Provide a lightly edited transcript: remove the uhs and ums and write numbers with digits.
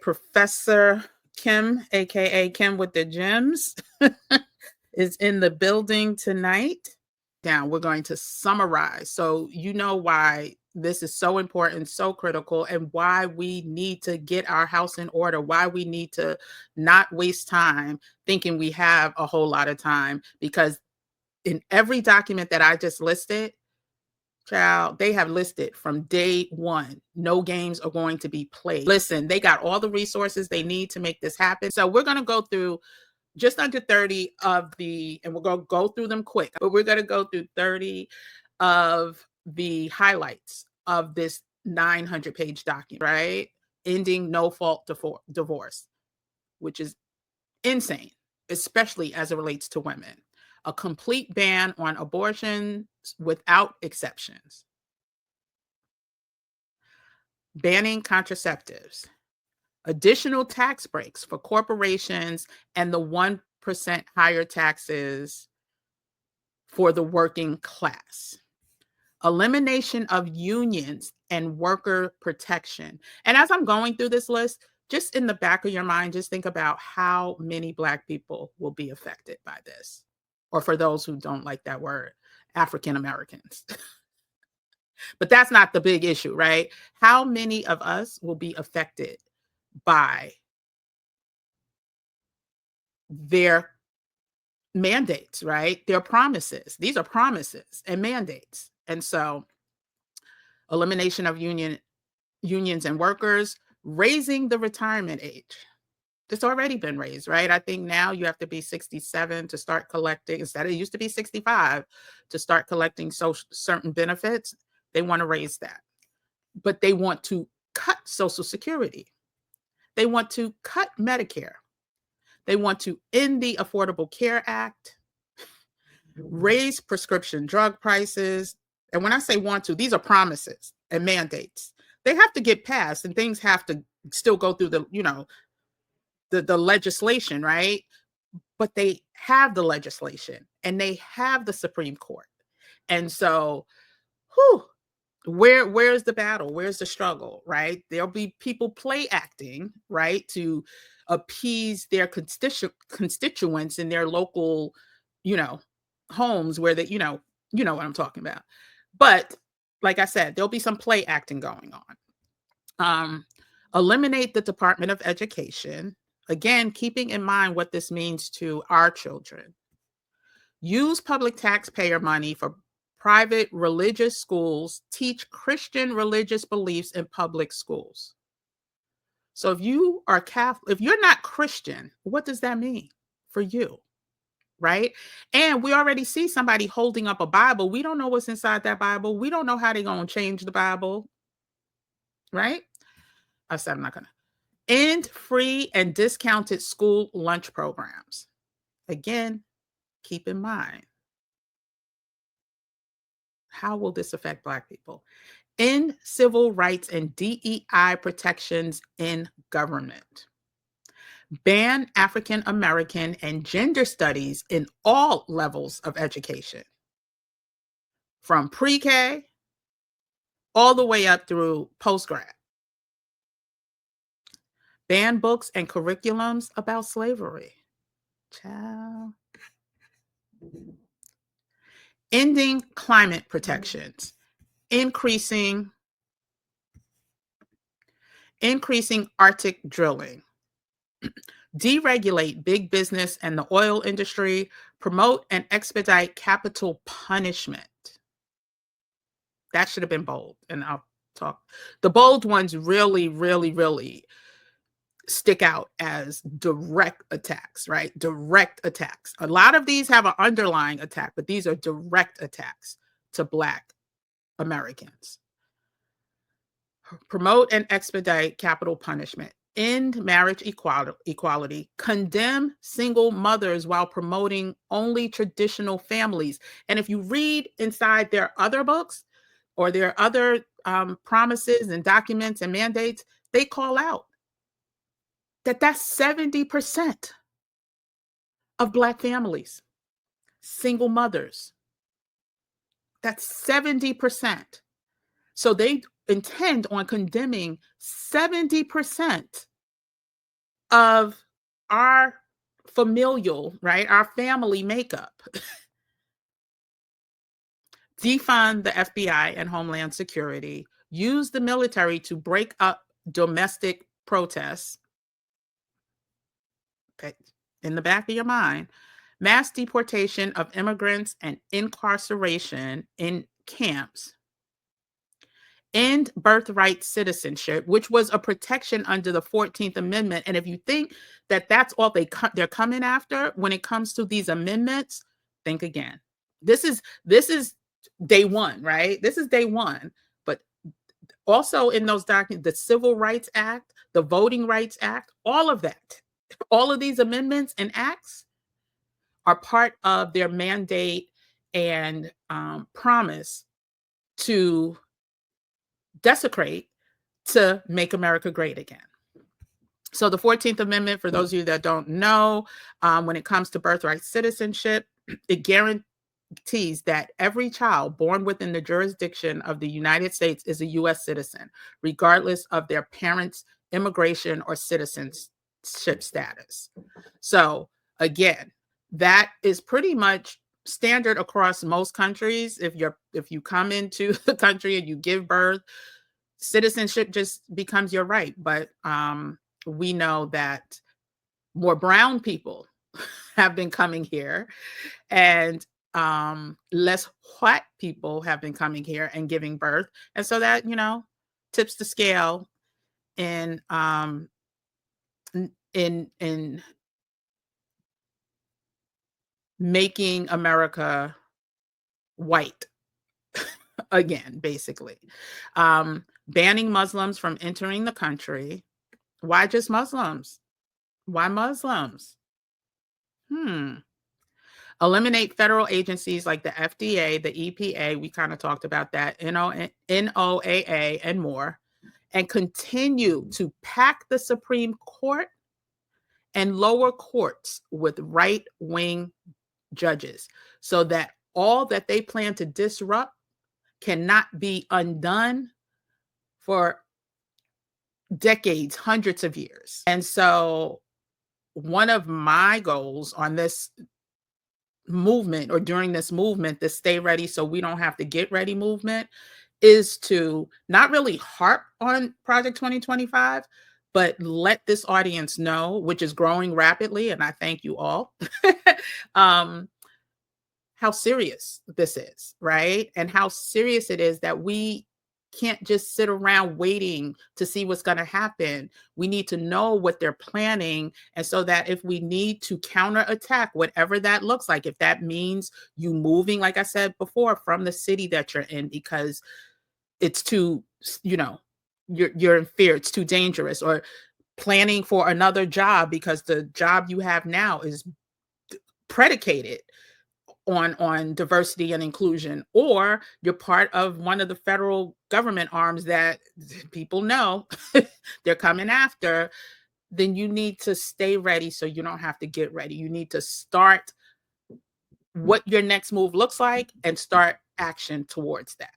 Professor Kim, aka Kim with the gems, is in the building tonight. Now we're going to summarize so you know why this is so important, so critical, and why we need to get our house in order, why we need to not waste time thinking we have a whole lot of time, because in every document that I just listed, child, they have listed from day one, no games are going to be played. Listen, they got all the resources they need to make this happen. So we're going to go through just under 30 of the, and we're going to go through them quick, but we're going to go through 30 of the highlights of this 900-page document, right? Ending no-fault divorce, which is insane, especially as it relates to women. A complete ban on abortions without exceptions. Banning contraceptives. Additional tax breaks for corporations and the 1% higher taxes for the working class. Elimination of unions and worker protection. And as I'm going through this list, just in the back of your mind, just think about how many Black people will be affected by this. Or for those who don't like that word, African Americans. But that's not the big issue, right? How many of us will be affected by their mandates, right? Their promises. These are promises and mandates. And so elimination of unions and workers, raising the retirement age. It's already been raised, right? I think now you have to be 67 to start collecting. Instead, it used to be 65 to start collecting certain benefits. They want to raise that. But they want to cut Social Security. They want to cut Medicare. They want to end the Affordable Care Act, raise prescription drug prices. And when I say want to, these are promises and mandates. They have to get passed and things have to still go through the legislation, right? But they have the legislation and they have the Supreme Court. And so, where's the battle? Where's the struggle, right? There'll be people play acting, right, to appease their constituents in their local, homes where they, you know what I'm talking about. But like I said, there'll be some play acting going on. Eliminate the Department of Education. Again, keeping in mind what this means to our children. Use public taxpayer money for private religious schools. Teach Christian religious beliefs in public schools. So if you are Catholic, if you're not Christian, what does that mean for you? Right? And we already see somebody holding up a Bible. We don't know what's inside that Bible. We don't know how they're going to change the Bible. Right? I said I'm not going to. End free and discounted school lunch programs. Again, keep in mind, how will this affect Black people? End civil rights and DEI protections in government. Ban African American and gender studies in all levels of education, from pre-K all the way up through post-grad. Ban books and curriculums about slavery. Child. Ending climate protections. Increasing Arctic drilling. Deregulate big business and the oil industry. Promote and expedite capital punishment. That should have been bold, and I'll talk. The bold ones really, really, really stick out as direct attacks, right? Direct attacks. A lot of these have an underlying attack, but these are direct attacks to Black Americans. Promote and expedite capital punishment. End marriage equality. Condemn single mothers while promoting only traditional families. And if you read inside their other books or their other promises and documents and mandates, they call out that's 70% of Black families, single mothers. That's 70%. So they intend on condemning 70% of our familial, right? Our family makeup. Defund the FBI and Homeland Security, use the military to break up domestic protests. Okay, in the back of your mind, mass deportation of immigrants and incarceration in camps, end birthright citizenship, which was a protection under the 14th Amendment. And if you think that that's all they're coming after when it comes to these amendments, think again. This is day one, right? This is day one. But also in those documents, the Civil Rights Act, the Voting Rights Act, all of that, all of these amendments and acts are part of their mandate and promise to desecrate to make America great again. So the 14th Amendment, for those of you that don't know, when it comes to birthright citizenship, it guarantees that every child born within the jurisdiction of the United States is a U.S. citizen, regardless of their parents' immigration or citizenship status. So again, that is pretty much standard across most countries. If you come into the country and you give birth, citizenship just becomes your right. But we know that more brown people have been coming here, and less white people have been coming here and giving birth, and so that tips the scale in in making America white again, basically. Banning Muslims from entering the country. Why just Muslims? Why Muslims? Eliminate federal agencies like the FDA, the EPA, we kind of talked about that, NOAA, and more, and continue to pack the Supreme Court and lower courts with right-wing judges so that all that they plan to disrupt cannot be undone for decades, hundreds of years. And so one of my goals on this movement, or during this movement, the Stay Ready So We Don't Have to Get Ready movement, is to not really harp on Project 2025, but let this audience know, which is growing rapidly, and I thank you all, how serious this is, right? And how serious it is that we can't just sit around waiting to see what's going to happen. We need to know what they're planning. And so that if we need to counterattack, whatever that looks like, if that means you moving, like I said before, from the city that you're in because it's too, you're in fear, it's too dangerous, or planning for another job because the job you have now is predicated on diversity and inclusion, or you're part of one of the federal government arms that people know they're coming after, then you need to stay ready so you don't have to get ready. You need to start what your next move looks like and start action towards that.